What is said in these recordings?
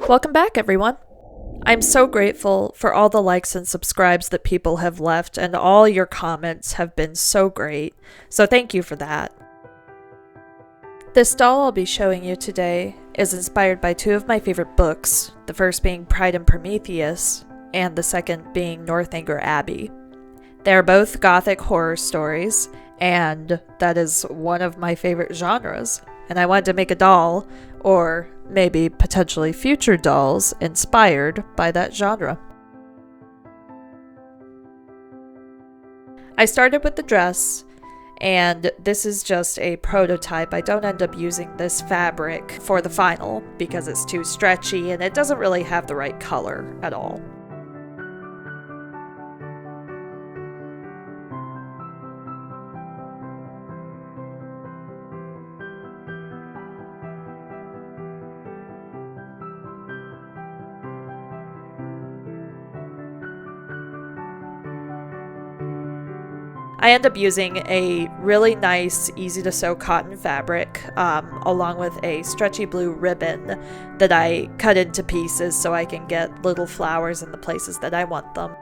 Welcome back, everyone. I'm so grateful for all the likes and subscribes that people have left, and all your comments have been so great, so thank you for that. This doll I'll be showing you today is inspired by two of my favorite books, the first being Pride and Prometheus, and the second being Northanger Abbey. They are both gothic horror stories, and that is one of my favorite genres, and I wanted to make a doll, or maybe potentially future dolls, inspired by that genre. I started with the dress, and this is just a prototype. I don't end up using this fabric for the final because it's too stretchy and it doesn't really have the right color at all. I end up using a really nice, easy to sew cotton fabric, along with a stretchy blue ribbon that I cut into pieces so I can get little flowers in the places that I want them.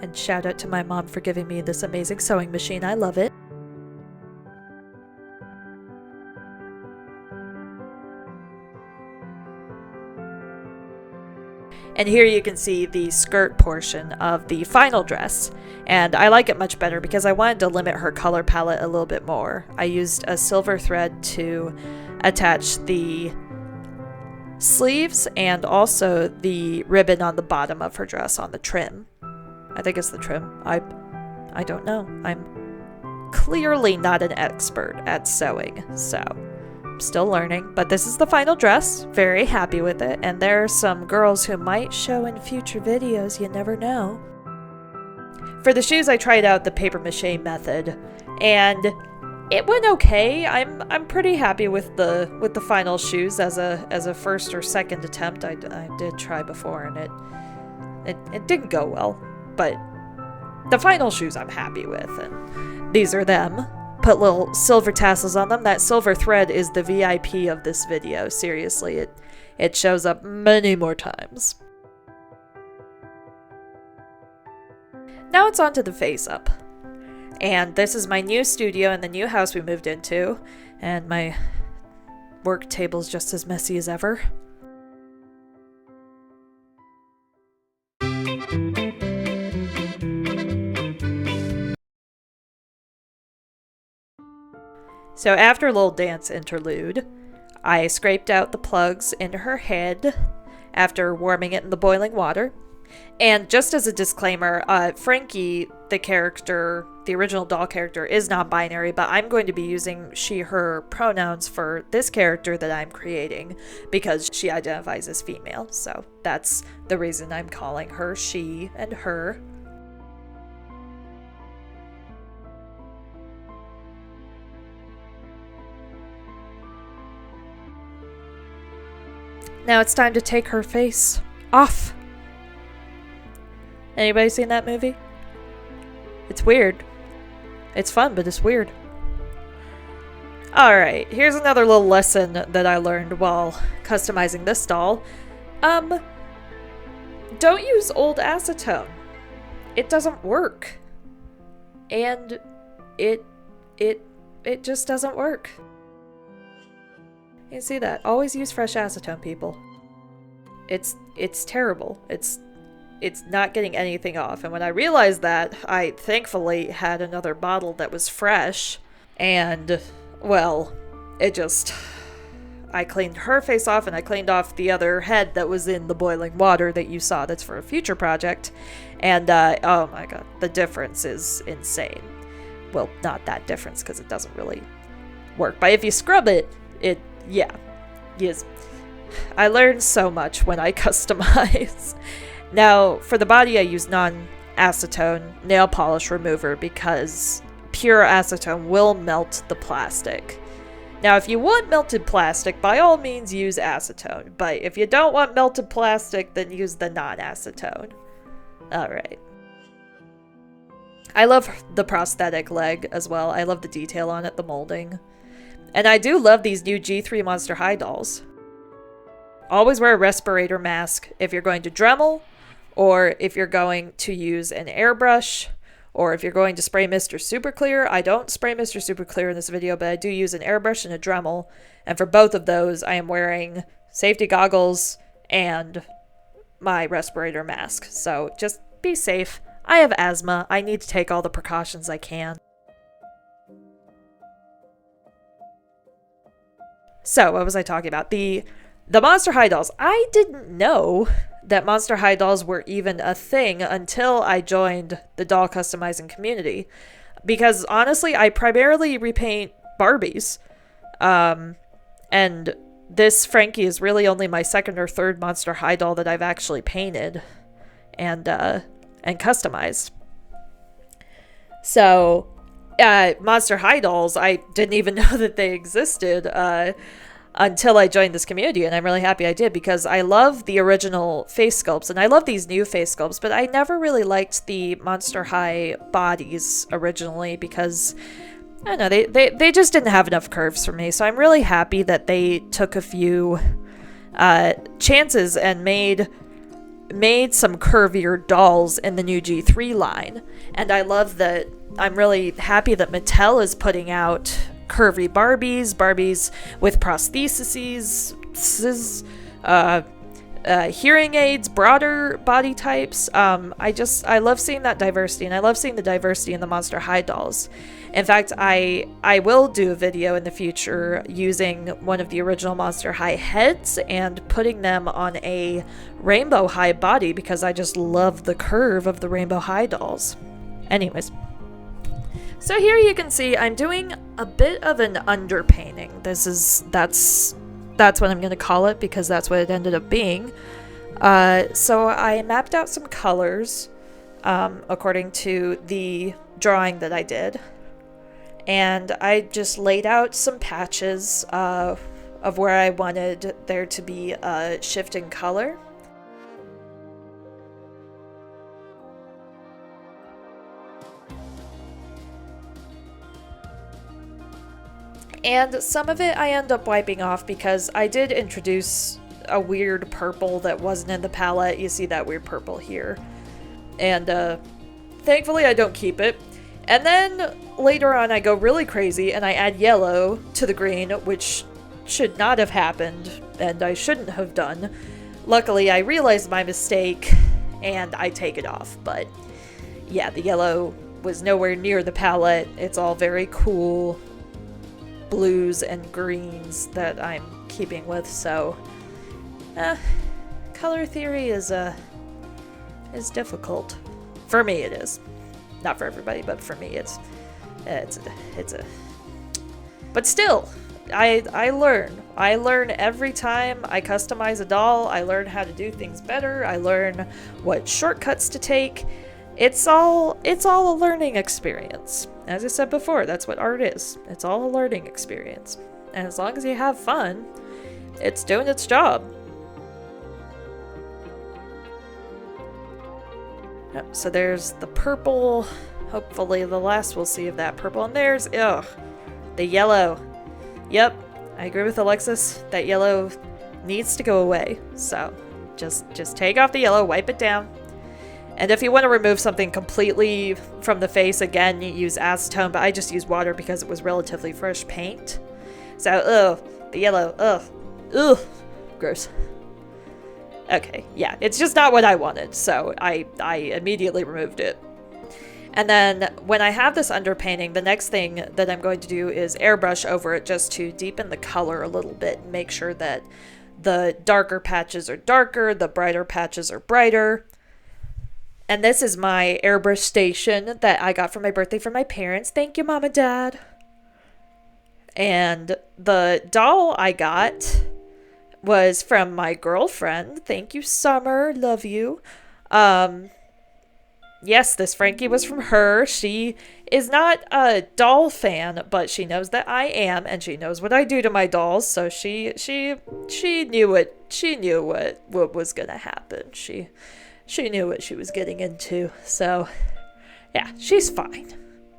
And shout out to my mom for giving me this amazing sewing machine. I love it. And here you can see the skirt portion of the final dress, and I like it much better because I wanted to limit her color palette a little bit more. I used a silver thread to attach the sleeves and also the ribbon on the bottom of her dress on the trim. I think it's the trim. I don't know. I'm clearly not an expert at sewing, so still learning, but this is the final dress. Very happy with it, and there are some girls who might show in future videos, you never know. For the shoes, I tried out the paper mache method, and it went okay. I'm pretty happy with the final shoes as a first or second attempt. I did try before, and it didn't go well, but the final shoes I'm happy with, and these are them. Put little silver tassels on them. That silver thread is the VIP of this video. Seriously, it shows up many more times. Now it's on to the face up. And this is my new studio in the new house we moved into. And my work table's just as messy as ever. So after a little dance interlude, I scraped out the plugs into her head after warming it in the boiling water. And just as a disclaimer, Frankie, the character, the original doll character, is non-binary, but I'm going to be using she, her pronouns for this character that I'm creating because she identifies as female. So that's the reason I'm calling her she and her. Now it's time to take her face off. Anybody seen that movie? It's weird. It's fun, but it's weird. Alright, here's another little lesson that I learned while customizing this doll. Don't use old acetone. It doesn't work. And it just doesn't work. You see that? Always use fresh acetone, people. It's terrible. It's not getting anything off. And when I realized that, I thankfully had another bottle that was fresh. And, well, I cleaned her face off and I cleaned off the other head that was in the boiling water that you saw that's for a future project. And, oh my god, the difference is insane. Well, not that difference because it doesn't really work. But if you scrub it, yeah, yes. I learned so much when I customize. Now, for the body, I use non-acetone nail polish remover because pure acetone will melt the plastic. Now, if you want melted plastic, by all means use acetone. But if you don't want melted plastic, then use the non-acetone. Alright. I love the prosthetic leg as well. I love the detail on it, the molding. And I do love these new G3 Monster High dolls. Always wear a respirator mask if you're going to Dremel, or if you're going to use an airbrush, or if you're going to spray Mr. Super Clear. I don't spray Mr. Super Clear in this video, but I do use an airbrush and a Dremel. And for both of those, I am wearing safety goggles and my respirator mask. So just be safe. I have asthma. I need to take all the precautions I can. So, what was I talking about? The Monster High dolls. I didn't know that Monster High dolls were even a thing until I joined the doll customizing community. Because honestly, I primarily repaint Barbies. And this Frankie is really only my second or third Monster High doll that I've actually painted and customized. So, Monster High dolls, I didn't even know that they existed until I joined this community, and I'm really happy I did, because I love the original face sculpts, and I love these new face sculpts, but I never really liked the Monster High bodies originally, because I don't know, they just didn't have enough curves for me. So I'm really happy that they took a few chances and made some curvier dolls in the new G3 line. And I love that. I'm really happy that Mattel is putting out curvy Barbies with prostheses, hearing aids, broader body types. I love seeing that diversity, and I love seeing the diversity in the Monster High dolls. In fact, I will do a video in the future using one of the original Monster High heads and putting them on a Rainbow High body, because I just love the curve of the Rainbow High dolls. Anyways. So here you can see I'm doing a bit of an underpainting. That's what I'm going to call it, because that's what it ended up being. So I mapped out some colors according to the drawing that I did. And I just laid out some patches of where I wanted there to be a shift in color. And some of it I end up wiping off, because I did introduce a weird purple that wasn't in the palette. You see that weird purple here. And thankfully I don't keep it. And then later on I go really crazy and I add yellow to the green, which should not have happened and I shouldn't have done. Luckily I realized my mistake and I take it off. But yeah, the yellow was nowhere near the palette. It's all very cool blues and greens that I'm keeping with, so color theory is difficult. For me it is. Not for everybody, but for me it's a but still, I learn every time I customize a doll. I learn how to do things better. I learn what shortcuts to take. It's all a learning experience. As I said before, that's what art is. It's all a learning experience. And as long as you have fun, it's doing its job. Yep, so there's the purple. Hopefully the last we'll see of that purple. And there's, the yellow. Yep, I agree with Alexis. That yellow needs to go away. So just take off the yellow, wipe it down. And if you want to remove something completely from the face, again, you use acetone, but I just used water because it was relatively fresh paint. So, the yellow, gross. Okay, yeah, it's just not what I wanted, so I immediately removed it. And then when I have this underpainting, the next thing that I'm going to do is airbrush over it just to deepen the color a little bit and make sure that the darker patches are darker, the brighter patches are brighter. And this is my airbrush station that I got for my birthday from my parents. Thank you, Mom and Dad. And the doll I got was from my girlfriend. Thank you, Summer. Love you. Yes, this Frankie was from her. She is not a doll fan, but she knows that I am, and she knows what I do to my dolls. So she knew it. She knew what was gonna happen. She she knew what she was getting into. So, yeah, she's fine.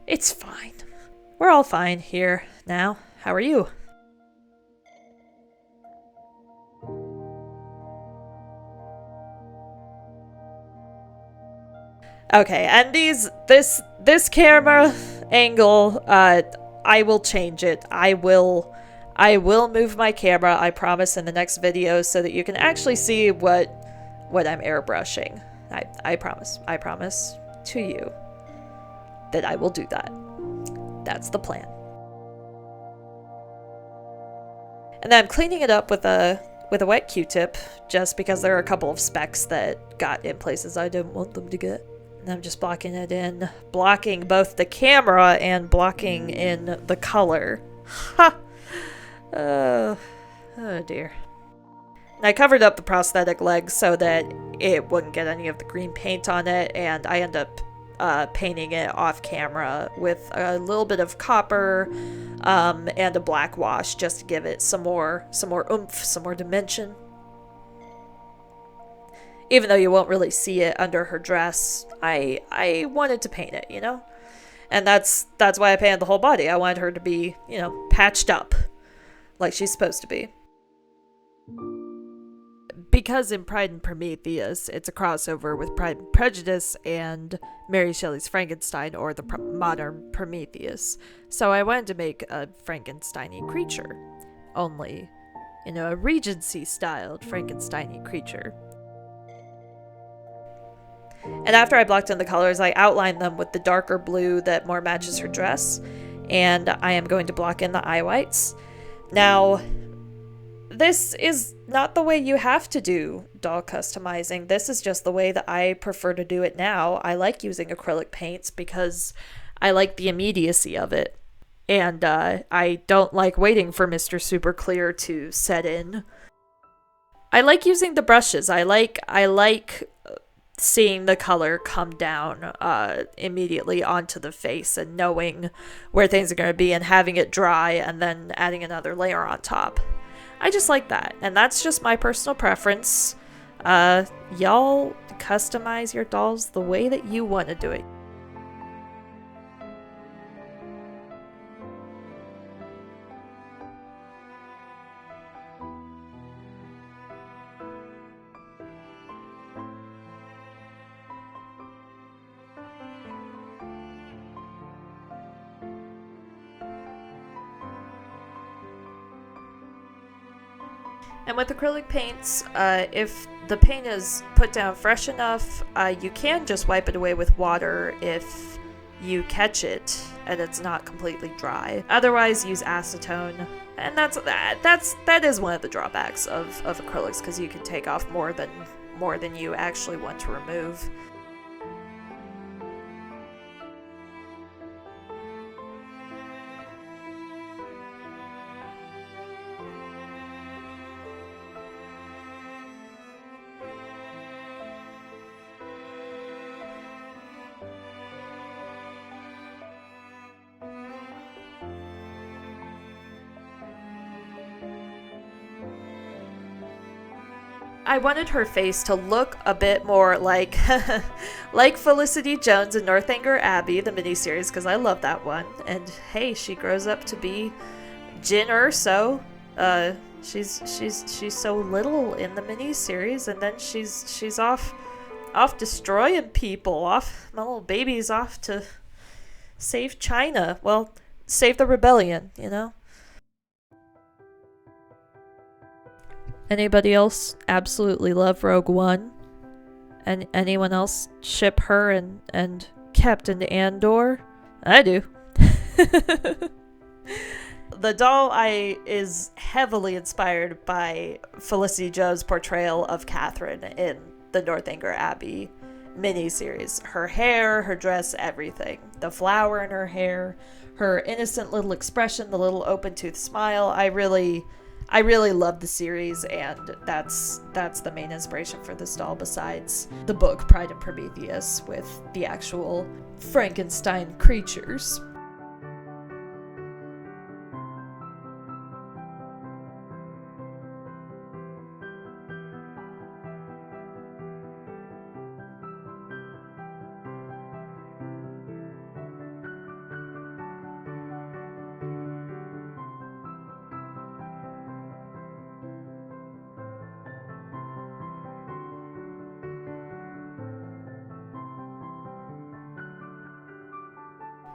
It's fine. We're all fine here now. How are you? Okay, and this camera angle, I will change it. I will move my camera, I promise, in the next video so that you can actually see what I'm airbrushing. I promise to you that I will do that. That's the plan. And then I'm cleaning it up with a wet Q-tip, just because there are a couple of specks that got in places I didn't want them to get. And I'm just blocking it in, blocking both the camera and blocking in the color. Ha! Oh dear. And I covered up the prosthetic leg so that it wouldn't get any of the green paint on it, and I end up painting it off camera with a little bit of copper and a black wash, just to give it some more oomph, some more dimension. Even though you won't really see it under her dress, I wanted to paint it, you know? And that's why I painted the whole body. I wanted her to be, you know, patched up like she's supposed to be. Because in Pride and Prometheus, it's a crossover with Pride and Prejudice and Mary Shelley's Frankenstein, or the modern Prometheus. So I wanted to make a Frankenstein-y creature. Only, you know, a Regency-styled Frankenstein-y creature. And after I blocked in the colors, I outlined them with the darker blue that more matches her dress. And I am going to block in the eye whites. Now, this is not the way you have to do doll customizing. This is just the way that I prefer to do it now. I like using acrylic paints because I like the immediacy of it. And I don't like waiting for Mr. Super Clear to set in. I like using the brushes. I like seeing the color come down immediately onto the face and knowing where things are going to be and having it dry and then adding another layer on top. I just like that, and that's just my personal preference. Y'all customize your dolls the way that you want to do it. And with acrylic paints, if the paint is put down fresh enough, you can just wipe it away with water if you catch it and it's not completely dry. Otherwise, use acetone. And that is one of the drawbacks of acrylics, because you can take off more than you actually want to remove. I wanted her face to look a bit more like like Felicity Jones in Northanger Abbey, the miniseries, because I love that one. And hey, she grows up to be Jyn Erso. She's so little in the miniseries, and then she's off destroying people. My little baby's off to save China. Well, save the rebellion, you know. Anybody else absolutely love Rogue One? And anyone else ship her and Captain Andor? I do. The doll is heavily inspired by Felicity Jones' portrayal of Catherine in the Northanger Abbey miniseries. Her hair, her dress, everything. The flower in her hair, her innocent little expression, the little open-toothed smile. I really love the series, and that's the main inspiration for this doll, besides the book Pride and Prometheus with the actual Frankenstein creatures.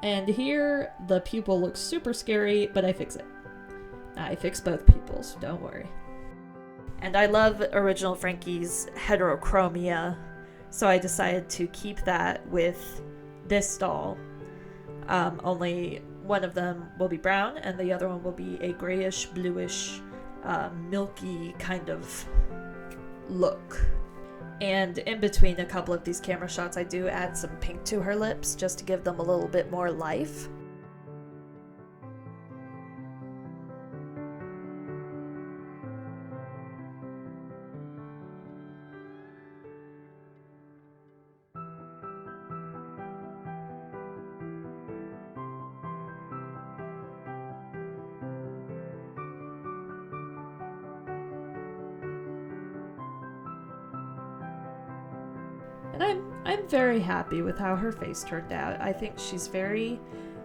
And here, the pupil looks super scary, but I fix it. I fix both pupils, don't worry. And I love original Frankie's heterochromia, so I decided to keep that with this doll. Only one of them will be brown, and the other one will be a grayish, bluish, milky kind of look. And in between a couple of these camera shots, I do add some pink to her lips just to give them a little bit more life. And I'm very happy with how her face turned out. I think she's very,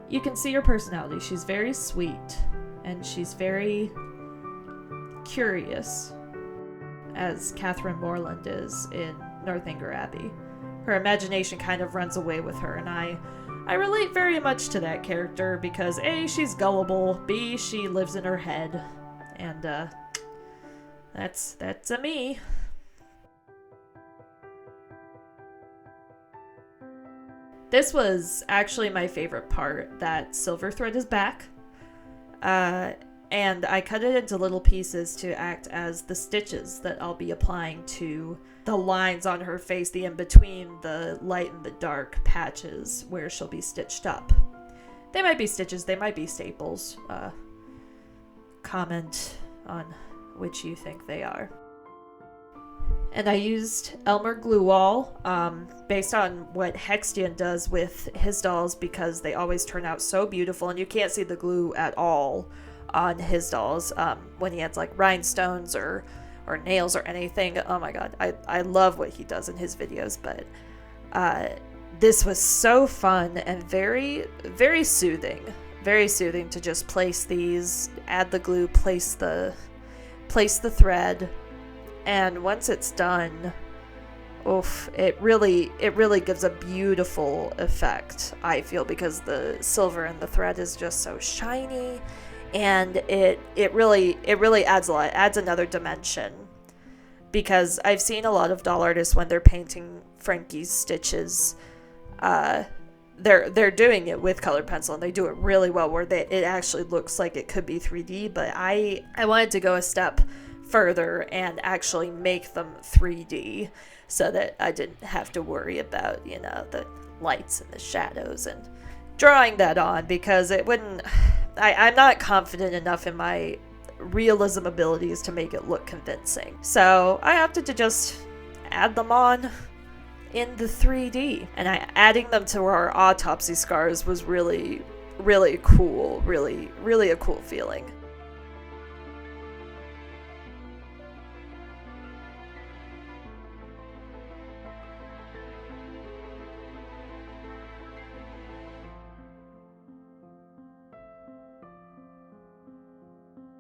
you can see her personality. She's very sweet, and she's very curious, as Catherine Morland is in Northanger Abbey. Her imagination kind of runs away with her, and I relate very much to that character because A, she's gullible, B, she lives in her head, and that's a me. This was actually my favorite part, that silver thread is back. And I cut it into little pieces to act as the stitches that I'll be applying to the lines on her face, the in-between the light and the dark patches where she'll be stitched up. They might be stitches, they might be staples. Comment on which you think they are. And I used Elmer glue wall based on what Hextian does with his dolls because they always turn out so beautiful, and you can't see the glue at all on his dolls when he adds like rhinestones or nails or anything. Oh my god, I love what he does in his videos, but this was so fun and very, very soothing. Very soothing to just place these, add the glue, place the thread. And once it's done, oof, it really gives a beautiful effect, I feel, because the silver and the thread is just so shiny, and it really adds a lot, adds another dimension. Because I've seen a lot of doll artists when they're painting Frankie's stitches, they're doing it with colored pencil, and they do it really well, where it actually looks like it could be 3D, but I wanted to go a step further and actually make them 3D so that I didn't have to worry about, you know, the lights and the shadows and drawing that on, because it wouldn't, I'm not confident enough in my realism abilities to make it look convincing. So I opted to just add them on in the 3D, and adding them to our autopsy scars was really, really cool, really a cool feeling.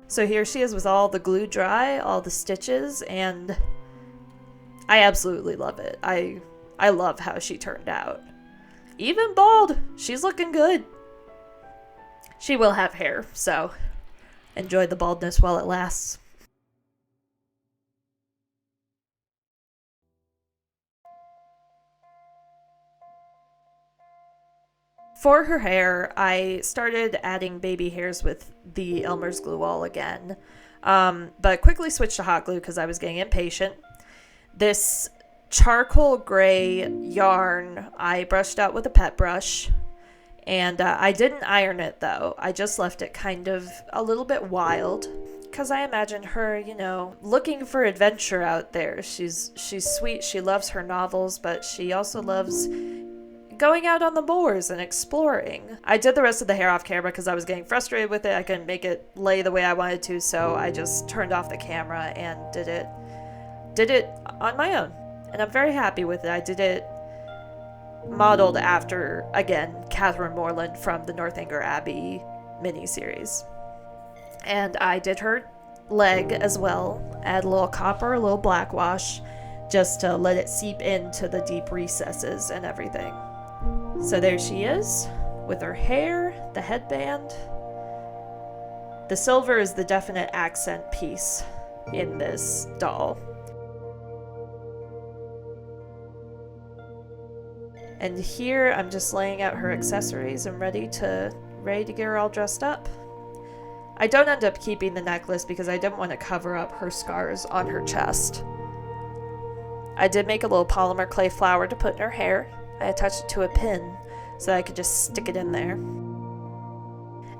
So here she is with all the glue dry, all the stitches, and I absolutely love it. I love how she turned out. Even bald, she's looking good. She will have hair, so enjoy the baldness while it lasts. For her hair, I started adding baby hairs with the Elmer's glue wall again, but quickly switched to hot glue because I was getting impatient. This charcoal gray yarn I brushed out with a pet brush, and I didn't iron it though. I just left it kind of a little bit wild because I imagine her, you know, looking for adventure out there. She's sweet, she loves her novels, but she also loves going out on the moors and exploring. I did the rest of the hair off camera because I was getting frustrated with it. I couldn't make it lay the way I wanted to, so I just turned off the camera and did it on my own. And I'm very happy with it. I did it modeled after, again, Catherine Morland from the Northanger Abbey miniseries. And I did her leg as well. Add a little copper, a little black wash, just to let it seep into the deep recesses and everything. So there she is, with her hair, the headband. The silver is the definite accent piece in this doll. And here I'm just laying out her accessories and ready to get her all dressed up. I don't end up keeping the necklace because I didn't want to cover up her scars on her chest. I did make a little polymer clay flower to put in her hair. I attached it to a pin so that I could just stick it in there.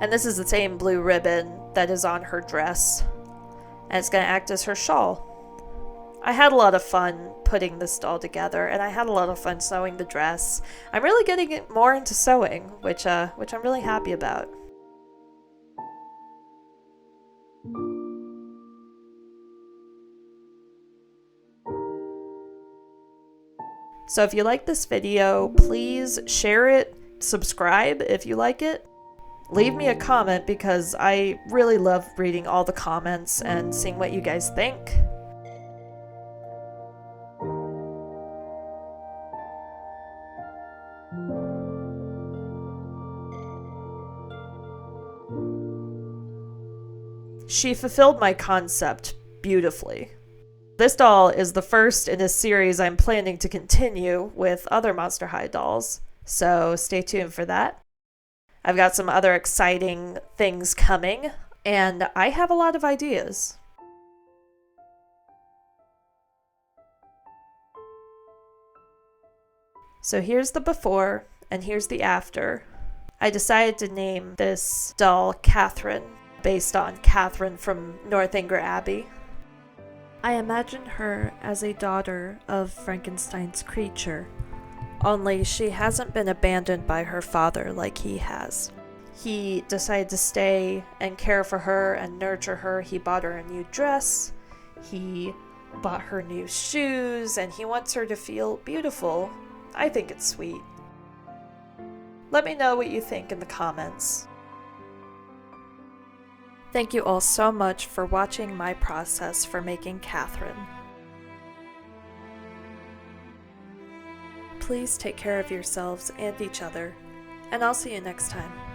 And this is the same blue ribbon that is on her dress. And it's going to act as her shawl. I had a lot of fun putting this doll together, and I had a lot of fun sewing the dress. I'm really getting more into sewing, which I'm really happy about. So if you like this video, please share it, subscribe if you like it. Leave me a comment because I really love reading all the comments and seeing what you guys think. She fulfilled my concept beautifully. This doll is the first in a series I'm planning to continue with other Monster High dolls, so stay tuned for that. I've got some other exciting things coming, and I have a lot of ideas. So here's the before, and here's the after. I decided to name this doll Catherine, based on Catherine from Northanger Abbey. I imagine her as a daughter of Frankenstein's creature, only she hasn't been abandoned by her father like he has. He decided to stay and care for her and nurture her. He bought her a new dress, he bought her new shoes, and he wants her to feel beautiful. I think it's sweet. Let me know what you think in the comments. Thank you all so much for watching my process for making Catherine. Please take care of yourselves and each other, and I'll see you next time.